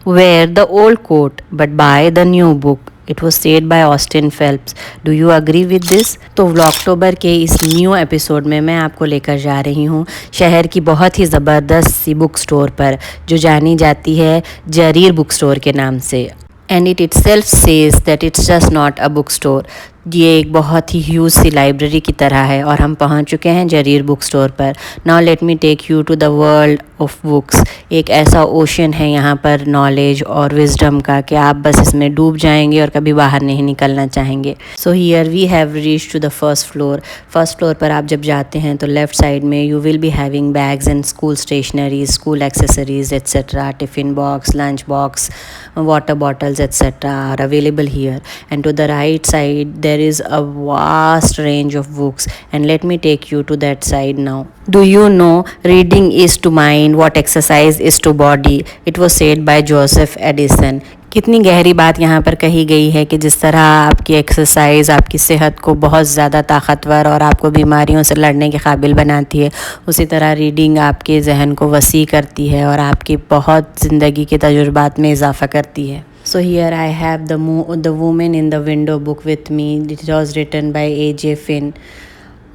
Wear the old coat but buy the new book. It was said by Austin Phelps. Do you agree with this? तो व्लॉगटोबर के इस new episode में मैं आपको लेकर जा रही हूँ शहर की बहुत ही ज़बरदस्त सी बुक स्टोर पर जो जानी जाती है जरीर बुक स्टोर के नाम से। And it self says that it's just not a book store. ये एक बहुत ही ह्यूज सी लाइब्रेरी की तरह है और हम पहुंच चुके हैं जरीर बुक स्टोर पर। Now let me take you to the world of books. एक ऐसा ओशन है यहाँ पर नॉलेज और विजडम का कि आप बस इसमें डूब जाएंगे और कभी बाहर नहीं निकलना चाहेंगे। So here we have reach to the first floor. First floor पर आप जब जाते हैं तो लेफ्ट साइड में you will be having bags and school stationeries, school accessories etcetera, tiffin box, lunch box, water bottles etc are available here. And to the right side there is a vast range of books, and let me take you to that side now. Do you know reading is to mind what exercise is to body? It was said by Joseph Addison. कितनी गहरी बात यहाँ पर कही गई है कि जिस तरह आपकी एक्सरसाइज आपकी सेहत को बहुत ज़्यादा ताकतवर और आपको बीमारियों से लड़ने के काबिल बनाती है, उसी तरह रीडिंग आपके जहन को वसी करती है और आपकी बहुत ज़िंदगी के तजुर्बात में इजाफ़ा करती है। So here I have the Woman in the Window book with me. It was written by A.J. Finn.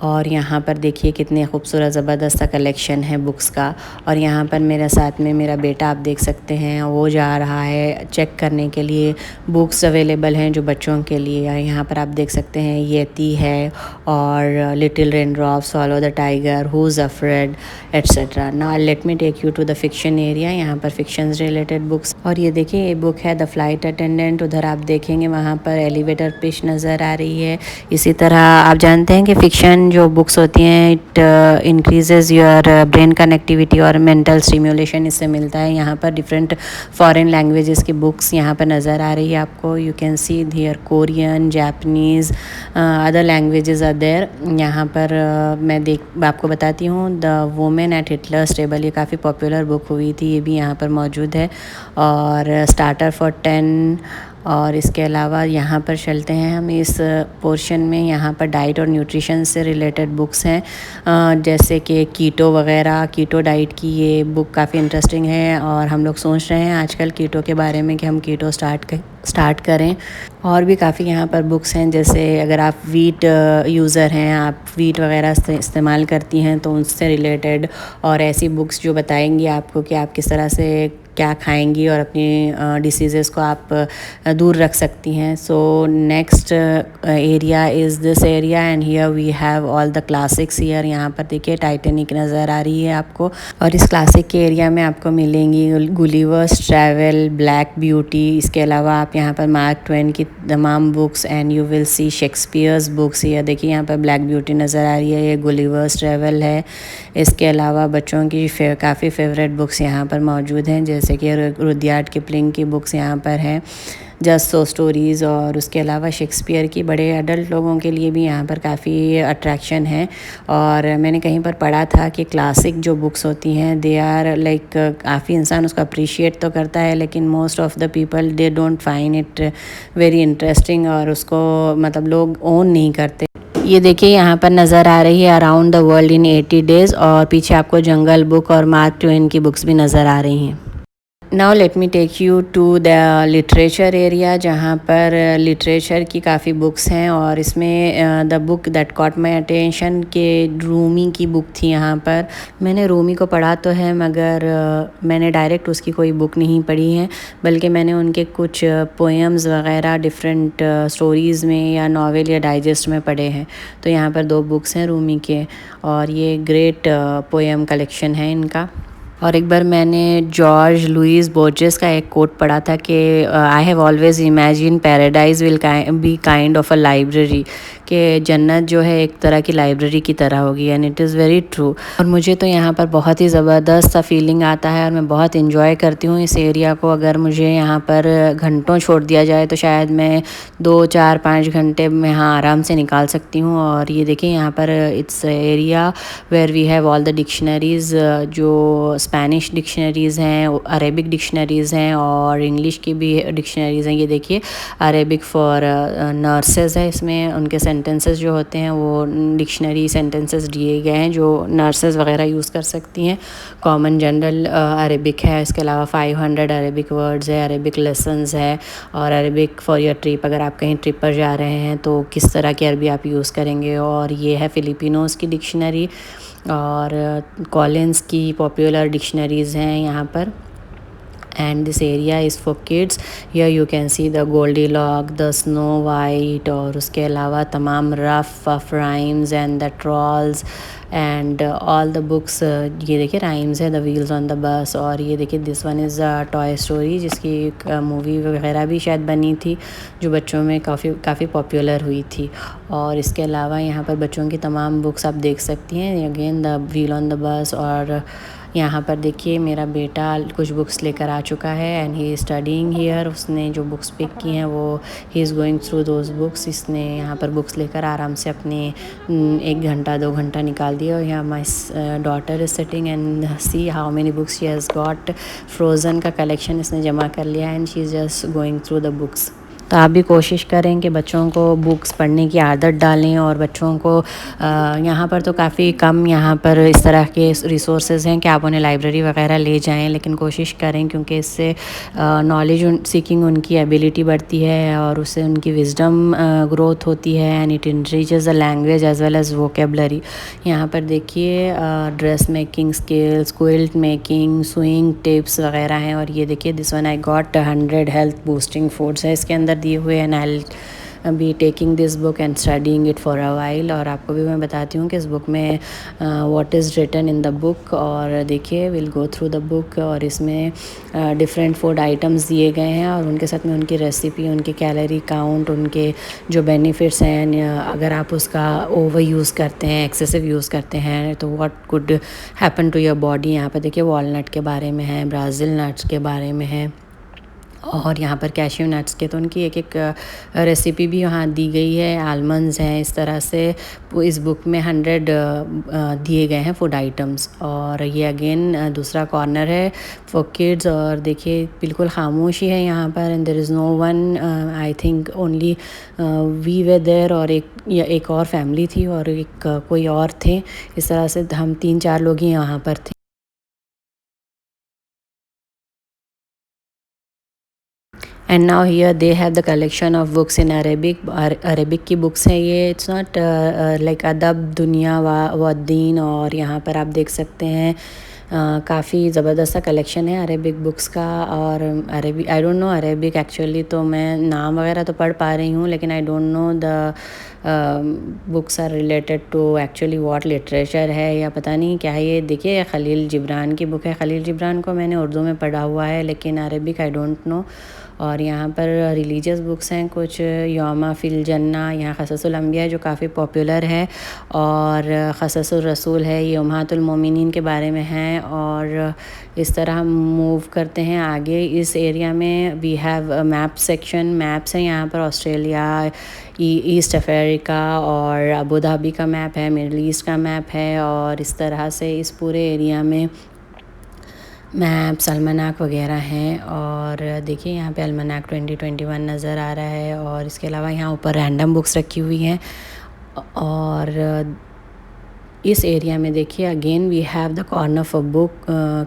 और यहाँ पर देखिए कितने खूबसूरत ज़बरदस्त सा कलेक्शन है बुक्स का। और यहाँ पर मेरे साथ में मेरा बेटा आप देख सकते हैं वो जा रहा है चेक करने के लिए बुक्स अवेलेबल हैं जो बच्चों के लिए। यहाँ पर आप देख सकते हैं येती है और little raindrops, follow the tiger, who's afraid etcetera. Now let me take you to the fiction area. यहाँ पर फिक्शन रिलेटेड बुक्स। और ये देखिए ये बुक है द फ्लाइट अटेंडेंट। उधर आप देखेंगे वहाँ पर एलिवेटर पिच नज़र आ रही है। इसी तरह आप जानते हैं कि फ़िक्शन जो बुक्स होती हैं it increases your brain connectivity और मेंटल स्टिमुलेशन इससे मिलता है। यहाँ पर डिफरेंट फॉरेन लैंग्वेजेस की बुक्स यहाँ पर नज़र आ रही है आपको। You can see here Korean, Japanese, other languages are there. यहाँ पर मैं आपको बताती हूँ the women at Hitler's table, ये काफ़ी पॉपुलर बुक हुई थी, ये भी यहाँ पर मौजूद है। और स्टार्टर फॉर 10। और इसके अलावा यहाँ पर चलते हैं हम इस पोर्शन में। यहाँ पर डाइट और न्यूट्रिशन से रिलेटेड बुक्स हैं जैसे कि कीटो वगैरह। कीटो डाइट की ये बुक काफ़ी इंटरेस्टिंग है और हम लोग सोच रहे हैं आजकल कीटो के बारे में कि हम कीटो स्टार्ट करें। और भी काफ़ी यहाँ पर बुक्स हैं जैसे अगर आप वीट यूज़र हैं, आप वीट वगैरह इस्तेमाल करती हैं तो उससे रिलेटेड और ऐसी बुक्स जो बताएंगी आपको कि आप किस तरह से क्या खाएंगी और अपनी डिसीज़ेस को आप दूर रख सकती हैं। So next area is this area and here we have all the classics. Here यहाँ पर देखिए टाइटैनिक नज़र आ रही है आपको। और इस क्लासिक के एरिया में आपको मिलेंगी गुलिवर्स ट्रैवल, ब्लैक ब्यूटी। इसके अलावा आप यहाँ पर मार्क ट्वेन की तमाम books and you will see Shakespeare's books. ये देखिए यहाँ पर ब्लैक ब्यूटी नज़र आ रही है, ये गुलिवर्स ट्रैवल है। इसके अलावा बच्चों की काफ़ी फेवरेट बुक्स यहाँ पर मौजूद हैं जैसे कि रुडयार्ड किपलिंग की बुक्स यहाँ पर हैं, जस्ट सो स्टोरीज़। और उसके अलावा शेक्सपियर की बड़े एडल्ट लोगों के लिए भी यहाँ पर काफ़ी अट्रैक्शन है। और मैंने कहीं पर पढ़ा था कि क्लासिक जो बुक्स होती हैं दे आर लाइक काफ़ी इंसान उसको अप्रिशिएट तो करता है लेकिन most of the people they don't find it very interesting और उसको मतलब लोग ओन नहीं करते। ये देखिए यहाँ पर नज़र आ रही है around the world in 80 days और पीछे आपको जंगल बुक और मार्क ट्वेन की बुक्स भी नज़र आ रही हैं। Now let me take you to the literature area जहाँ पर लिटरेचर की काफ़ी बुक्स हैं। और इसमें the book that caught my attention के रूमी की बुक थी। यहाँ पर मैंने रूमी को पढ़ा तो है मगर मैंने डायरेक्ट उसकी कोई बुक नहीं पढ़ी है, बल्कि मैंने उनके कुछ पोएम्स वगैरह डिफरेंट स्टोरीज़ में या नावल या डाइजेस्ट में पढ़े हैं। तो यहाँ पर 2 बुक्स हैं रूमी के और ये ग्रेट पोएम कलेक्शन है इनका। और एक बार मैंने जॉर्ज लुइस बोर्जेस का एक कोट पढ़ा था कि I have always imagine paradise will be kind of a library, कि जन्नत जो है एक तरह की लाइब्रेरी की तरह होगी and it is very true. और मुझे तो यहाँ पर बहुत ही ज़बरदस्त सा फीलिंग आता है और मैं बहुत इन्जॉय करती हूँ इस एरिया को। अगर मुझे यहाँ पर घंटों छोड़ दिया जाए तो शायद मैं 2, 4, 5 घंटे में यहाँ आराम से निकाल सकती हूँ। और ये देखिए यहाँ पर it's area where we have all the dictionaries जो स्पेनिश डिक्शनरीज़ हैं, अरेबिक डिक्शनरीज़ हैं और इंग्लिश की भी डिक्शनरीज़ हैं। ये देखिए अरेबिक फॉर नर्सेज है, इसमें उनके सेंटेंसेस जो होते हैं वो डिक्शनरी सेंटेंसेस दिए गए हैं जो नर्सेज वगैरह यूज़ कर सकती हैं। कॉमन जनरल अरेबिक है, इसके अलावा 500 अरेबिक वर्ड्स है, अरेबिक लेसन्स है और अरेबिक फॉर योर ट्रिप, अगर आप कहीं ट्रिप पर जा रहे हैं तो किस तरह की अरबी आप यूज़ करेंगे। और ये है फ़िलिपिनोज़ की डिक्शनरी और कॉलिंस की पॉपुलर डिक्शनरीज़ हैं यहाँ पर। And this area is for kids. Here you can see the Goldilocks, the Snow White और उसके अलावा तमाम rough rhymes and the trolls and all the books. ये देखिए राइम्स है, the wheels on the bus. और ये देखिए this one is toy story, जिसकी एक मूवी वगैरह भी शायद बनी थी जो बच्चों में काफ़ी पॉपुलर हुई थी। और इसके अलावा यहाँ पर बच्चों की तमाम बुक्स आप देख सकती हैं, again the wheel on the bus. और यहाँ पर देखिए मेरा बेटा कुछ बुक्स लेकर आ चुका है and he is studying here. उसने जो बुक्स पिक की हैं वो he is going through those books. इसने यहाँ पर बुक्स लेकर आराम से अपने 1 घंटा 2 घंटा निकाल दिया। और यहाँ my daughter is sitting and see how many books she has got. Frozen का कलेक्शन इसने जमा कर लिया and she is just going through the books. तो आप भी कोशिश करें कि बच्चों को बुक्स पढ़ने की आदत डालें। और बच्चों को यहाँ पर तो काफ़ी कम यहाँ पर इस तरह के रिसोर्सेज हैं कि आप उन्हें लाइब्रेरी वगैरह ले जाएं, लेकिन कोशिश करें क्योंकि इससे नॉलेज सीकिंग उनकी एबिलिटी बढ़ती है और उससे उनकी विजडम ग्रोथ होती है and it increases the language as well as vocabulary. यहाँ पर देखिए dress making skills, quilt making, swing tips वगैरह हैं। और ये देखिए this one I got 100 health boosting foods है इसके अंदर दिए हुए and I be taking this book and studying it for a while. और आपको भी मैं बताती हूँ कि इस बुक में what is written in the book. और देखिए will go through the book और इसमें डिफरेंट फूड आइटम्स दिए गए हैं और उनके साथ में उनकी रेसिपी, उनके कैलोरी काउंट, उनके जो बेनिफिट्स हैं। अगर आप उसका ओवर यूज़ करते हैं, एक्सेसिव यूज़ करते हैं तो what could happen to your body. यहाँ पर देखिए वॉलनट के बारे में है, ब्राज़िल नट्स के बारे में है और यहाँ पर कैश्यू नट्स के, तो उनकी एक रेसिपी भी वहाँ दी गई है। आलमंड्स हैं, इस तरह से इस बुक में 100 दिए गए हैं फूड आइटम्स। और ये अगेन दूसरा कॉर्नर है फॉर किड्स। और देखिए बिल्कुल खामोशी है यहाँ पर and there is no one, I think only we way there. और एक और फैमिली थी और एक कोई और थे। इस तरह से हम 3-4 लोग ही यहाँ पर थे। And now here they have the collection of books in Arabic. Arabic की बुक्स हैं ये। इट्स नॉट लाइक अदब, दुनिया व दीन। और यहाँ पर आप देख सकते हैं काफ़ी ज़बरदस्त सा कलेक्शन है अरेबिक बुक्स का। और Arabic I don't no Arabic actually, तो मैं नाम वगैरह तो पढ़ पा रही हूँ लेकिन I don't know the books are related to actually what literature है या पता नहीं क्या है। ये देखिए खलील जिब्रान की बुक है। खलील जिब्रान को मैंने उर्दू में पढ़ा हुआ है लेकिन अरेबिक आई डोंट नो। और यहाँ पर रिलीजियस बुक्स हैं कुछ, यौमा फिल जन्ना, यहाँ क़ससुल अंबिया जो काफ़ी पॉपुलर है, और क़ससुर रसूल है, ये उम्महातुल मोमिनीन के बारे में है। और इस तरह हम मूव करते हैं आगे। इस एरिया में we have map section, maps हैं यहाँ पर। ऑस्ट्रेलिया, ईस्ट अफ्रीका और अबू धाबी का मैप है, मिडल ईस्ट का मैप है। और इस तरह से इस पूरे एरिया में मैप्स, अलमनाक वगैरह हैं। और देखिए यहाँ पे अलमनाक 2021 नज़र आ रहा है। और इसके अलावा यहाँ ऊपर रैंडम बुक्स रखी हुई हैं। और इस एरिया में देखिए again we have the corner for book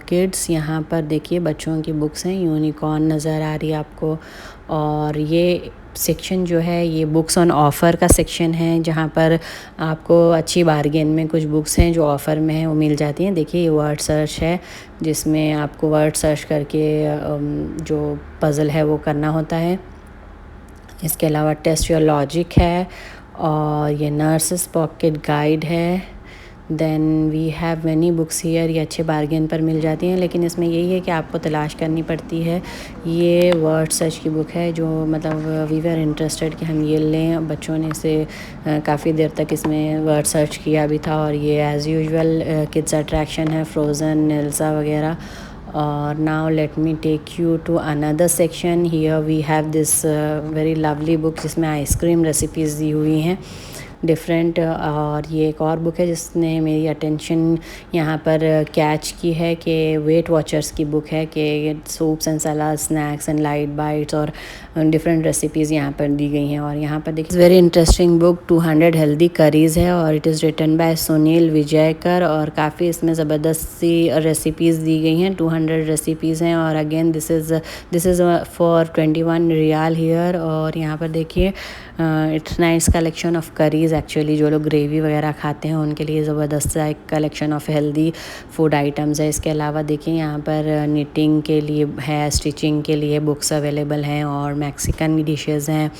kids. यहाँ पर देखिए बच्चों की बुक्स हैं, यूनिकॉर्न नज़र आ रही है आपको। और ये सेक्शन जो है ये बुक्स ऑन ऑफ़र का सेक्शन है, जहाँ पर आपको अच्छी बार्गेन में कुछ बुक्स हैं जो ऑफ़र में हैं वो मिल जाती हैं। देखिए ये वर्ड सर्च है जिसमें आपको वर्ड सर्च करके जो पज़ल है वो करना होता है। इसके अलावा टेस्ट योर लॉजिक है और ये नर्सेस पॉकेट गाइड है। Then we have many books here. ये अच्छे बार्गेन पर मिल जाती हैं लेकिन इसमें यही है कि आपको तलाश करनी पड़ती है। ये वर्ड सर्च की बुक है जो मतलब वी वर इंटरेस्टेड कि हम ये लें। बच्चों ने इसे काफ़ी देर तक इसमें वर्ड सर्च किया भी था। और ये एज़ यूजुअल किड्स अट्रैक्शन है, फ्रोज़न, एल्सा वगैरह। और now let me take you to another section. Here we have this very lovely book जिसमें आइसक्रीम रेसिपीज़ दी हुई हैं। डिफरेंट। और ये एक और बुक है जिसने मेरी अटेंशन यहाँ पर कैच की है कि वेट वॉचर्स की बुक है कि soups and salad, snacks and light bites और डिफरेंट रेसिपीज़ यहाँ पर दी गई हैं। और यहाँ पर देखिए very interesting book 200 healthy curries है और it is written by Sunil Vijayakar और काफ़ी इसमें ज़बरदस्त सी रेसिपीज़ दी गई हैं। 200 रेसिपीज़ हैं और again this is for 21 riyal here. और यहाँ पर देखिए it's nice collection of curries. Actually जो लोग ग्रेवी वगैरह खाते हैं उनके लिए ज़बरदस्त सा एक collection of healthy food items है। इसके अलावा देखिए यहाँ पर निटिंग के लिए है, स्टिचिंग के लिए बुक्स अवेलेबल हैं और मैक्सिकन डिशेज़ हैं।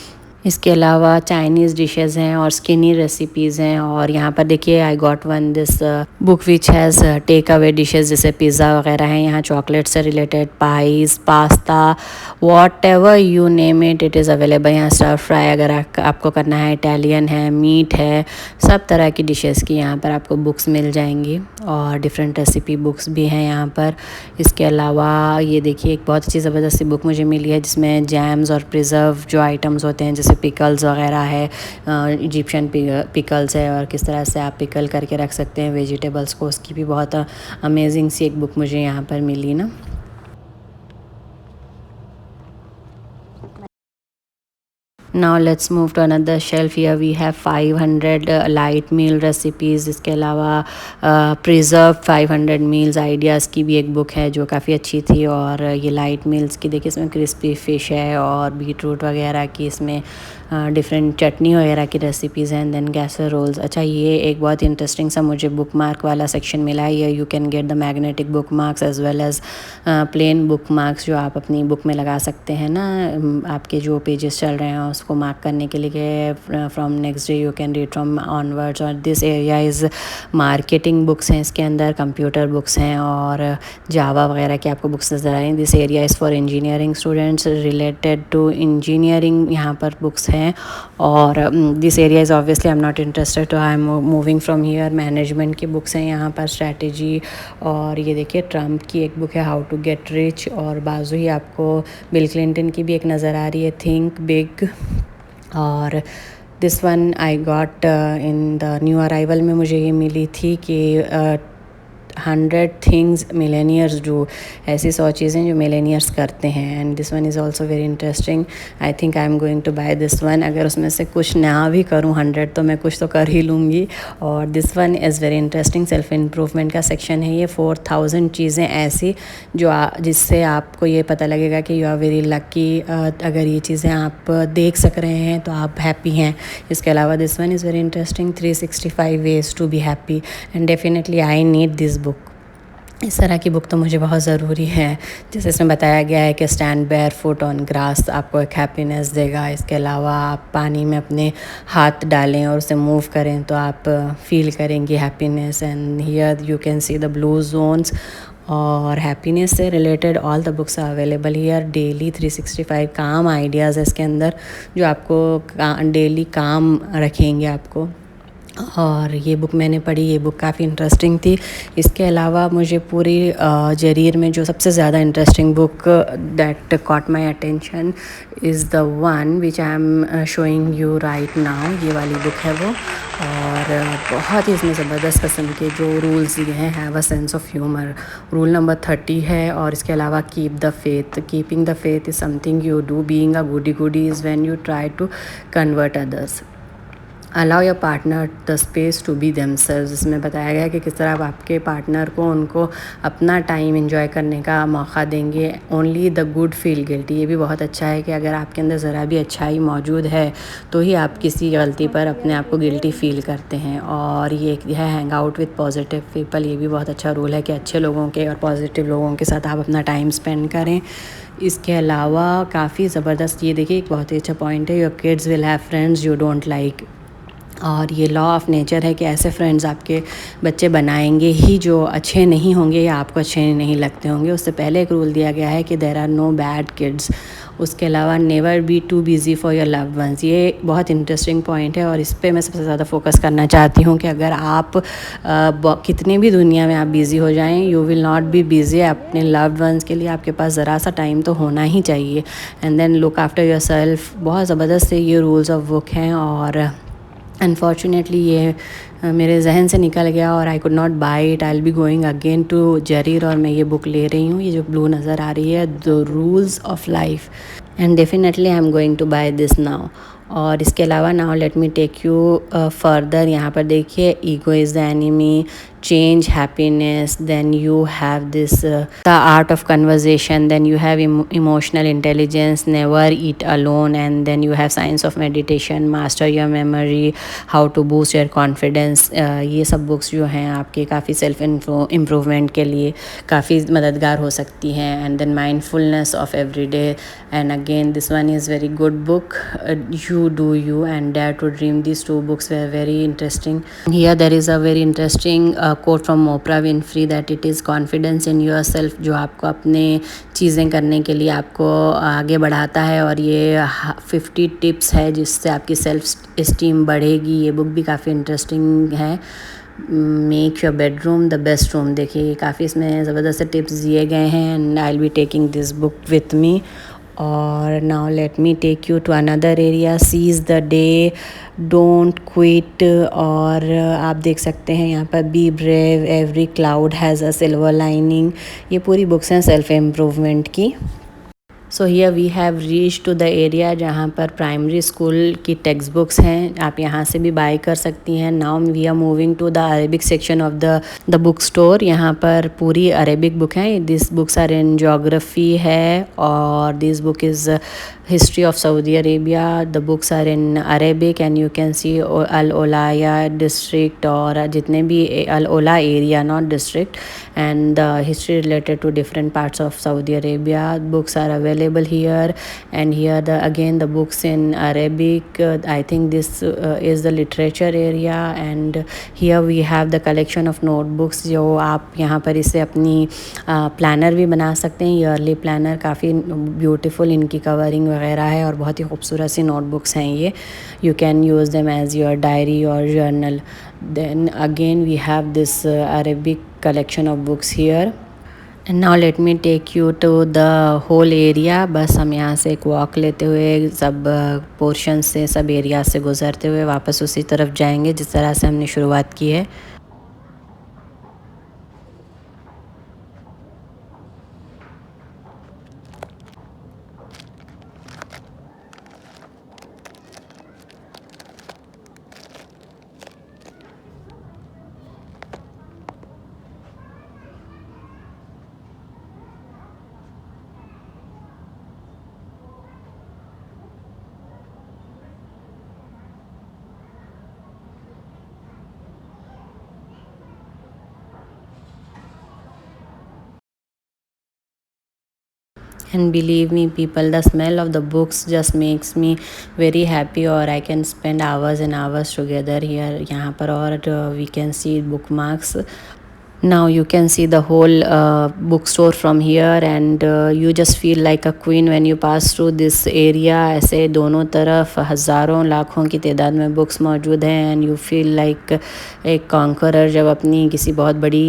इसके अलावा चाइनीज़ डिशेज़ हैं और स्किनी रेसिपीज़ हैं। और यहाँ पर देखिए I got one this book which has take away dishes जैसे पिज़्ज़ा वगैरह हैं, यहाँ चॉकलेट से related pies, pasta, whatever you name it is available. यहाँ स्टर फ्राई अगर आपको करना है, इटालियन है, मीट है, सब तरह की डिशेज़ की यहाँ पर आपको बुक्स मिल जाएंगी और डिफरेंट रेसिपी बुक्स भी हैं यहाँ पर। इसके अलावा ये देखिए एक बहुत अच्छी ज़बरदस्त सी बुक मुझे मिली है जिसमें जैम्स और प्रिजर्व जो आइटम्स होते हैं जैसे पिकल्स वगैरह है, इजिप्शियन पिकल्स है और किस तरह से आप पिकल करके रख सकते हैं वेजिटेबल्स को, उसकी भी बहुत अमेजिंग सी एक बुक मुझे यहाँ पर मिली ना। Now let's move to another shelf. Here we have 500 light meal recipes। इसके अलावा प्रिजर्व 500 मील्स आइडियाज़ की भी एक बुक है जो काफ़ी अच्छी थी। और ये लाइट मील्स की देखिए इसमें क्रिस्पी फ़िश है और बीटरूट वगैरह की, इसमें डिफरेंट चटनी वगैरह की रेसिपीज़ हैं। Then casseroles. अच्छा ये एक बहुत इंटरेस्टिंग सा मुझे बुक मार्क वाला सेक्शन मिला है। ये you can get the magnetic book marks as well as plain book marks जो आप अपनी बुक में लगा सकते हैं ना, आपके जो पेजेस चल रहे हैं उसको मार्क करने के लिए। From next day you can read from onwards. और this area is marketing books हैं, इसके अंदर कंप्यूटर बुक्स हैं और जावा वगैरह की आपको बुक्स नज़र आ रही हैं। This area is for engineering students, related to engineering यहाँ पर बुक्स हैं। और this area is obviously I am not interested तो I am moving from here. Management की बुक्स हैं यहाँ पर, स्ट्रैटेजी। और ये देखिए ट्रम्प की एक बुक है हाउ टू गेट रिच और बाजू ही आपको बिल क्लिंटन की भी एक नज़र आ रही है, थिंक बिग। और this one I got in the new arrival में मुझे ये मिली थी कि 100 थिंग्स मिलेनियर्स डू, ऐसी 100 चीज़ें जो मिलेनियर्स करते हैं। And this one is also very interesting. I think I am going to buy this one. अगर उसमें से कुछ ना भी करूँ 100 तो मैं कुछ तो कर ही लूँगी। और this one is very interesting, self improvement का सेक्शन है ये। 4000 चीज़ें ऐसी जो जिससे आपको ये पता लगेगा कि यू आर वेरी लकी। अगर ये चीज़ें आप देख सक रहे हैं तो आप हैप्पी हैं। इसके अलावा this one is very interesting, 365 ways to be happy and definitely I need this book. इस तरह की बुक तो मुझे बहुत ज़रूरी है। जैसे इसमें बताया गया है कि stand bear foot on grass आपको एक हैप्पीनेस देगा। इसके अलावा आप पानी में अपने हाथ डालें और उसे मूव करें तो आप फील करेंगे happiness. And here you can see the blue zones. और हैप्पीनेस से related all the books are available here. Daily 365 calm ideas है इसके अंदर जो आपको डेली काम रखेंगे आपको। और ये बुक मैंने पढ़ी, ये बुक काफ़ी इंटरेस्टिंग थी। इसके अलावा मुझे पूरी जरीर में जो सबसे ज़्यादा interesting book that cot my attention is the one which I am showing you right now. ये वाली बुक है वो। और बहुत ही इसमें ज़बरदस्त किस्म के जो रूल्स दिए हैं, have a sense of humour. Rule number 30 है। और इसके अलावा keep the faith. Keeping the faith is something you do. Being a goody is when you try to convert others. Allow your partner the space to be themselves. इसमें बताया गया है कि किस तरह आप आपके पार्टनर को उनको अपना टाइम एंजॉय करने का मौका देंगे। Only the good feel guilty. ये भी बहुत अच्छा है कि अगर आपके अंदर ज़रा भी अच्छाई मौजूद है तो ही आप किसी गलती पर अपने आप को गिल्टी फील करते हैं। और ये है hang out with positive people. ये भी बहुत अच्छा रूल है कि अच्छे लोगों के और पॉजिटिव लोगों के साथ आप अपना टाइम स्पेंड करें। इसके अलावा काफ़ी ज़बरदस्त ये देखिए एक बहुत ही अच्छा पॉइंट है, your kids will have friends you don't like. और ये लॉ ऑफ नेचर है कि ऐसे फ्रेंड्स आपके बच्चे बनाएंगे ही जो अच्छे नहीं होंगे या आपको अच्छे नहीं लगते होंगे। उससे पहले एक रूल दिया गया है कि there are no bad kids. उसके अलावा never be too busy for your loved ones. ये बहुत इंटरेस्टिंग पॉइंट है और इस पे मैं सबसे ज़्यादा फोकस करना चाहती हूँ कि अगर आप कितने भी दुनिया में आप बिज़ी हो जाएं, you will not be busy. अपने लव्ड वंस के लिए आपके पास ज़रा सा टाइम तो होना ही चाहिए। And then look after your self. बहुत ज़बरदस्त से ये रूल्स ऑफ बुक हैं। और अनफॉर्चुनेटली ये मेरे जहन से निकल गया और I could not buy it. I will be going again to Jarir और मैं ये बुक ले रही हूँ। ये जो ब्लू नज़र आ रही है, the rules of life, and definitely I am going to buy this now. और इसके अलावा now let me take you further. यहाँ पर देखिए, ego is the enemy, change happiness, then you have this the art of conversation, then you have emotional intelligence, never eat alone, and then you have science of meditation, master your memory, how to boost your confidence। ये सब books जो हैं आपके काफ़ी self improvement के लिए काफ़ी मददगार हो सकती हैं। And then mindfulness of every day, and again this one is very good book, you do you and dare to dream। these two books were very interesting। here there is a very interesting quote from Oprah Winfrey that it is confidence in yourself जो आपको अपने चीज़ें करने के लिए आपको आगे बढ़ाता है। और ये 50 टिप्स है जिससे आपकी सेल्फ इस्टीम बढ़ेगी। ये बुक भी काफ़ी इंटरेस्टिंग है। Make your bedroom the best room. देखिए काफ़ी इसमें ज़बरदस्त टिप्स दिए गए हैं, and I will be taking this book with me. और now let me take you to another area, seize the day, don't quit. और आप देख सकते हैं यहाँ पर be brave, every cloud has a silver lining. ये पूरी बुक्स हैं सेल्फ इम्प्रूवमेंट की। So here we have reach to the area जहाँ पर प्राइमरी स्कूल की टेक्स्ट बुक्स हैं। आप यहाँ से भी बाय कर सकती हैं। Now we are moving to the Arabic section of the book store. यहाँ पर पूरी अरेबिक बुक हैं। This books are in geography है, और this book is history of Saudi Arabia. The books are in Arabic and you can see Al Olaya district, और जितने भी Al Ola area, not district, and the history related to different parts of Saudi Arabia. Books are available here, and here again the books in Arabic। I think this is the literature area, and here we have the collection of notebooks जो आप यहाँ पर इसे अपनी planner भी बना सकते हैं। ईयरली प्लानर काफ़ी ब्यूटीफुल इनकी कवरिंग वगैरह है, और बहुत ही खूबसूरत सी नोटबुक्स हैं ये। You can use them as your diary और journal. then again we have this Arabic collection of books here। And now let me take you to the whole area. बस हम यहाँ से एक वॉक लेते हुए सब पोर्शन से, सब एरिया से गुजरते हुए वापस उसी तरफ जाएंगे जिस तरह से हमने शुरुआत की है। And believe me people, the smell of the books just makes me very happy, or I can spend hours and hours together here। यहाँ पर और we can see bookmarks। Now you can see the whole bookstore from here, and you just feel like a queen when you pass through this area। ऐसे दोनों तरफ हज़ारों लाखों की तादाद में बुक्स मौजूद हैं, एंड यू फील लाइक एक कॉन्करर जब अपनी किसी बहुत बड़ी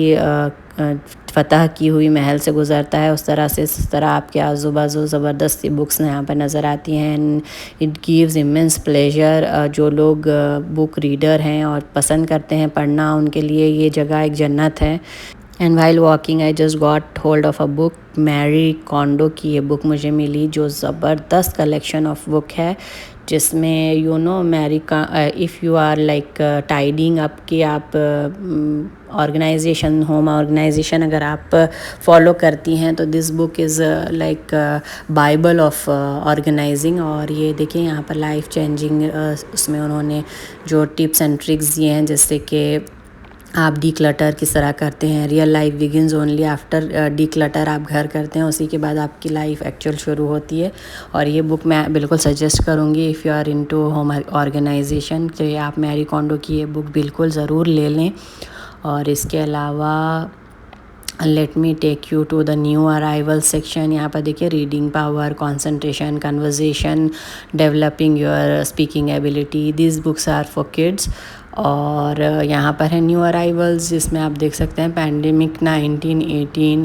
फ़तह की हुई महल से गुज़रता है, उस तरह से इस तरह आपके आजू बाजू ज़बरदस्त सी बुक्स यहाँ पर नज़र आती हैं। And it gives immense pleasure. जो लोग बुक रीडर हैं और पसंद करते हैं पढ़ना, उनके लिए ये जगह एक जन्नत है। And while walking I just got hold of a book. Marie Kondo की ये बुक मुझे मिली, जो ज़बरदस्त कलेक्शन ऑफ बुक है, जिसमें यू नो मैरी का if you are like tidying up कि आप ऑर्गेनाइजेशन, होम ऑर्गेनाइजेशन अगर आप फॉलो करती हैं, तो this book is like Bible of organizing. और ये देखिए यहाँ पर लाइफ चेंजिंग उसमें उन्होंने जो टिप्स एंड ट्रिक्स दिए हैं, जैसे कि आप डी क्लटर किस तरह करते हैं। Real life begins only after D clutter. आप घर करते हैं, उसी के बाद आपकी लाइफ एक्चुअल शुरू होती है। और ये बुक मैं बिल्कुल सजेस्ट करूँगी if you are into home organization, तो ये आप मैरी कॉन्डो की ये बुक बिल्कुल ज़रूर ले लें। और इसके अलावा let me take you to the new arrival section. यहाँ पर देखिए reading power, concentration, conversation, developing your speaking ability, this books are for kids. और यहाँ पर है न्यू अराइवल्स, जिसमें आप देख सकते हैं पैंडेमिक 1918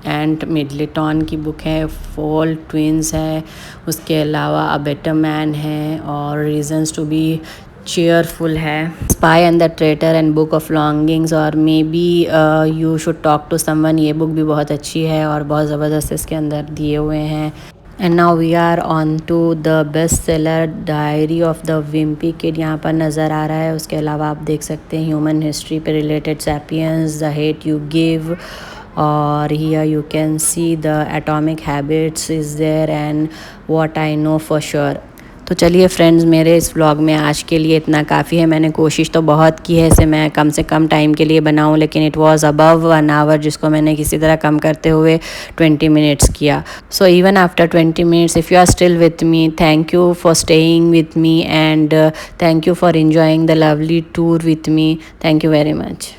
एंड मिडलेटन की बुक है। फॉल ट्विंस है, उसके अलावा अ बेटर मैन है, और रीजंस टू बी चेयरफुल है। Spy and the traitor and book of longings, और maybe you should talk to someone, ये बुक भी बहुत अच्छी है और बहुत ज़बरदस्त इसके अंदर दिए हुए हैं। And now we are on to the best seller diary of the wimpy kid, यहाँ पर नज़र आ रहा है। उसके अलावा आप देख सकते हैं ह्यूमन हिस्ट्री पे related Sapiens, the hate you give, और here you can see the atomic habits is there and what I know for sure. तो चलिए फ्रेंड्स, मेरे इस व्लॉग में आज के लिए इतना काफ़ी है। मैंने कोशिश तो बहुत की है इसे मैं कम से कम टाइम के लिए बनाऊं, लेकिन इट वाज अबव 1 आवर, जिसको मैंने किसी तरह कम करते हुए 20 मिनट्स किया। So even after 20 minutes, if you are still with me, thank you for staying with me and thank you for enjoying the lovely tour with me. Thank you very much.